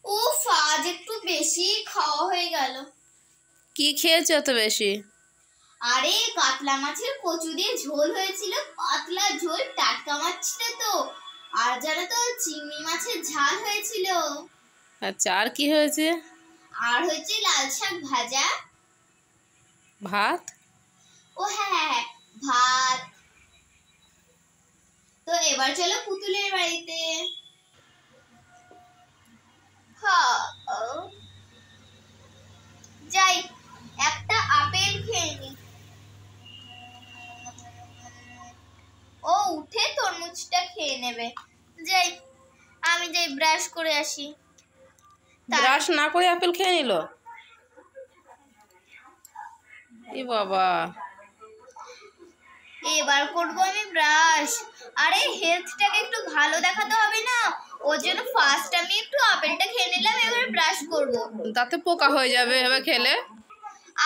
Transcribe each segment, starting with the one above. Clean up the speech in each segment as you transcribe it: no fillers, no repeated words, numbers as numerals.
উফ, আজ একটু বেশি খাওয়া হয়ে গেল। কি খেয়েছো এত বেশি? আরে কাতলা মাছের কচু দিয়ে ঝোল হয়েছিল, পাতলা ঝোল, টাটকা মাছ ছিল তো। আর জানো তো চিংড়ি মাছের ঝাল হয়েছিল। আচ্ছা, আর কি হয়েছে? আর হয়েছে লাল শাক ভাজা। ভাত? ও হ্যাঁ, ভাত। তো এবার চলো পুতুলের বাড়িতে। হ্যাঁ, যাই একটা আপেল খেয়ে নি। ও উঠে তরমুজটা খেয়ে নেবে। যাই, আমি যাই ব্রাশ করে আসি। ব্রাশ না করে আপেল খেয়ে নিল? এ বাবা, এবার করবো আমি ব্রাশ। আরে হেলথটাকে একটু ভালো দেখাতে হবে না, ওর জন্য ফার্স্ট আমি একটু আপেলটা খেয়ে নিলাম, এবার ব্রাশ করব। দাঁতে পোকা হয়ে যাবে এভাবে খেলে।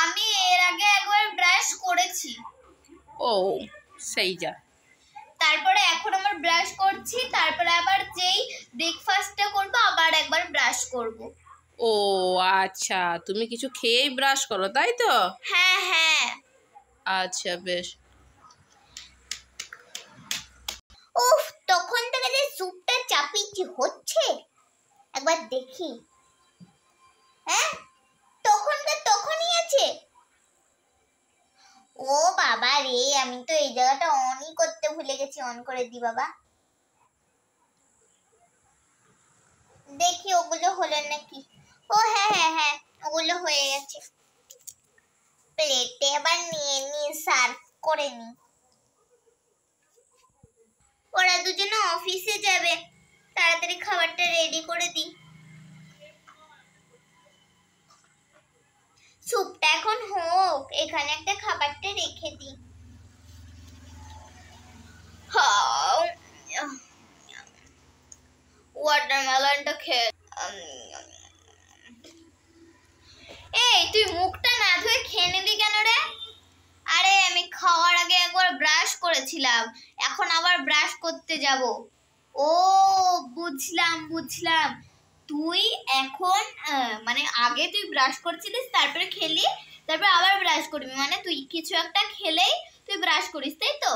আমি এর আগে একবার ব্রাশ করেছি। ও সেই যা। তারপরে এখন আমার ব্রাশ করছি, তারপরে আবার যেই ব্রেকফাস্টটা করব আবার একবার ব্রাশ করব। ও আচ্ছা, তুমি কিছু খেয়েই ব্রাশ করো তাই তো? হ্যাঁ হ্যাঁ। আচ্ছা বেশ। উফ, তখন থেকে যে স্যুপটা চাপিয়েছি হচ্ছে, একবার দেখি। হ্যাঁ, তখনই আছে। ও বাবা রে, আমি তো এই জায়গাটা অনই করতে ভুলে গেছি। অন করে দি বাবা, দেখি ওগুলো হলো নাকি। ও হ্যাঁ হ্যাঁ হ্যাঁ, ওগুলো হয়ে গেছে। প্লেটে আবার নিয়ে সার্ভ করে নি। ওরা দুজনে অফিসে যাবে, তাড়াতাড়ি খাবারটা রেডি করে দি। স্যুপটা এখন হোক, এখানে একটা খাবারটা রেখে দি। ওয়াটারমেলনটা খেয়ে। এই তুই মুখটা না ধুয়ে খেয়ে নিলি কেন রে? আরে আমি খাওয়ার আগে একবার ব্রাশ করেছিলাম, এখন আবার ব্রাশ করতে যাব। ও বুঝলাম। তুই এখন মানে আগে তুই ব্রাশ করছিলিস, তারপরে খেলি, তারপরে আবার ব্রাশ করবি, মানে তুই কিছু একটা খেলেই তুই ব্রাশ করিস, তাই তো?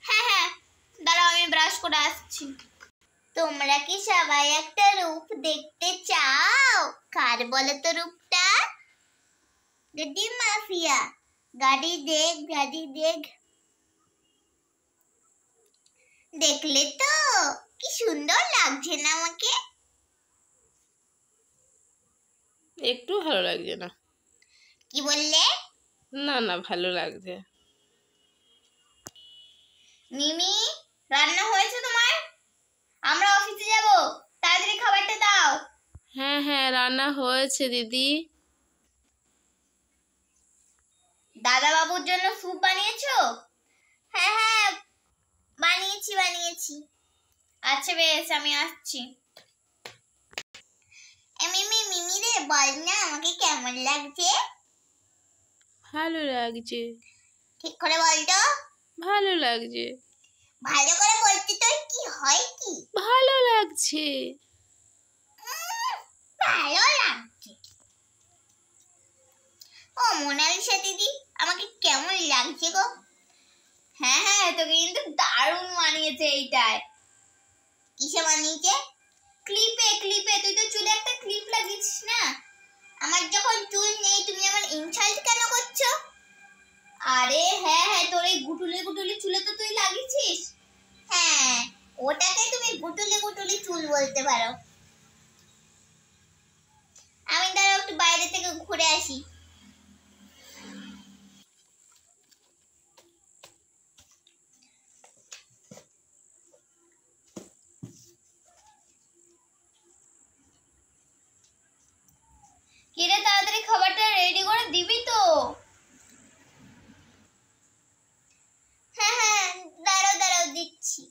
হ্যাঁ হ্যাঁ, দাঁড়াও আমি ব্রাশ করে আসছি। তোমরা কি সবাই একটা রূপ দেখতে চাও? কার বলো তো রূপটা? গাড়ি মাফিয়া। গাড়ি দেখ। দেখলে তো কি সুন্দর লাগছে না আমাকে? একটু ভালো লাগছে না। কি বললে? না না, ভালো লাগছে। মিমি, রান্না হয়েছে তোমার? আমরা অফিসে যাব, তাড়াতাড়ি খাবারটা দাও। হ্যাঁ হ্যাঁ, রান্না হয়েছে দিদি। দাদা বাবুর জন্য স্যুপ বানিয়েছো? হ্যাঁ হ্যাঁ, বানিয়েছি। আচ্ছা বেশ, আমি আসছি। মিমি রে, বল না আমাকে কেমন লাগছে? ভালো লাগছে। ঠিক করে বল তো। ভালো লাগছে। ভালো করে বলতে তোর কি হয় কি? ভালো লাগছে। ভালো লাগছে। ও মোনালিসা দিদি, আমাকে কেমন লাগছে গো? হ্যাঁ হ্যাঁ, তোকে কিন্তু দারুণ মানিয়েছে এইটায়। কিসে মানিয়েছে? ক্লিপে। তুই তো চুলে একটা ক্লিপ লাগিয়েছিস না? আমার যখন চুল নেই তুমি আমার ইনসাল্ট কেন করছো? আরে হ্যাঁ হ্যাঁ, তোর এই গুটুলি চুলে তো তুই লাগিয়েছিস। হ্যাঁ, ওটাকে তুমি গুটুলি চুল বলতে পারো। আমি দাঁড়াও একটু বাইরে থেকে ঘুরে আসি। কিরে, তাড়াতাড়ি খাবারটা রেডি করে দিবি তো? হ্যাঁ হ্যাঁ, দাঁড়াও দিচ্ছি।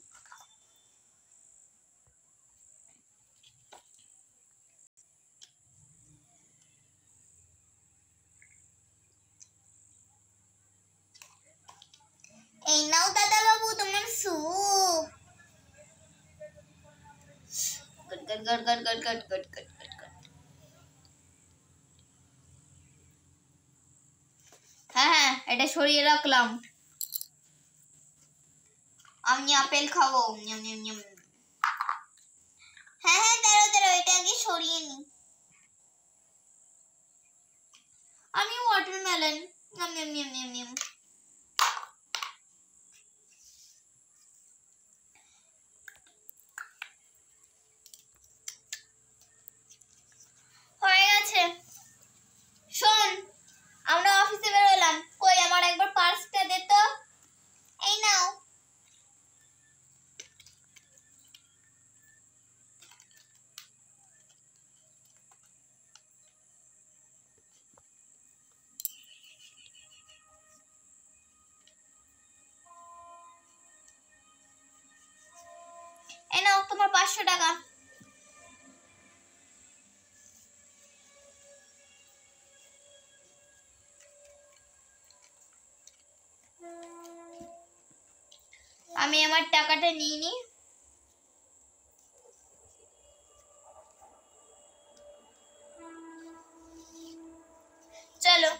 Goat goat goat goat goat goat goat goat goat. হ্যাঁ হ্যাঁ, এটা সরিয়ে রাখলাম। আমি আপেল খাবো। নিয়ম নিয়ম নিয়ম। হ্যাঁ হ্যাঁ, দাঁড়াও দাঁড়াও, এটা আগে সরিয়ে নি। আমি ওয়াটারমেলন। নিয়ম নিয়ম নিয়ম নিয়ম নিয়ম। হয়ে গেছে। শোন, আমরা অফিসে বেরোলাম। কই আমার একবার পার্সটা দে তো। এই নাও। এই নাও তোমার 500 টাকা। আমি আমার টাকাটা নিয়ে নি। চলো।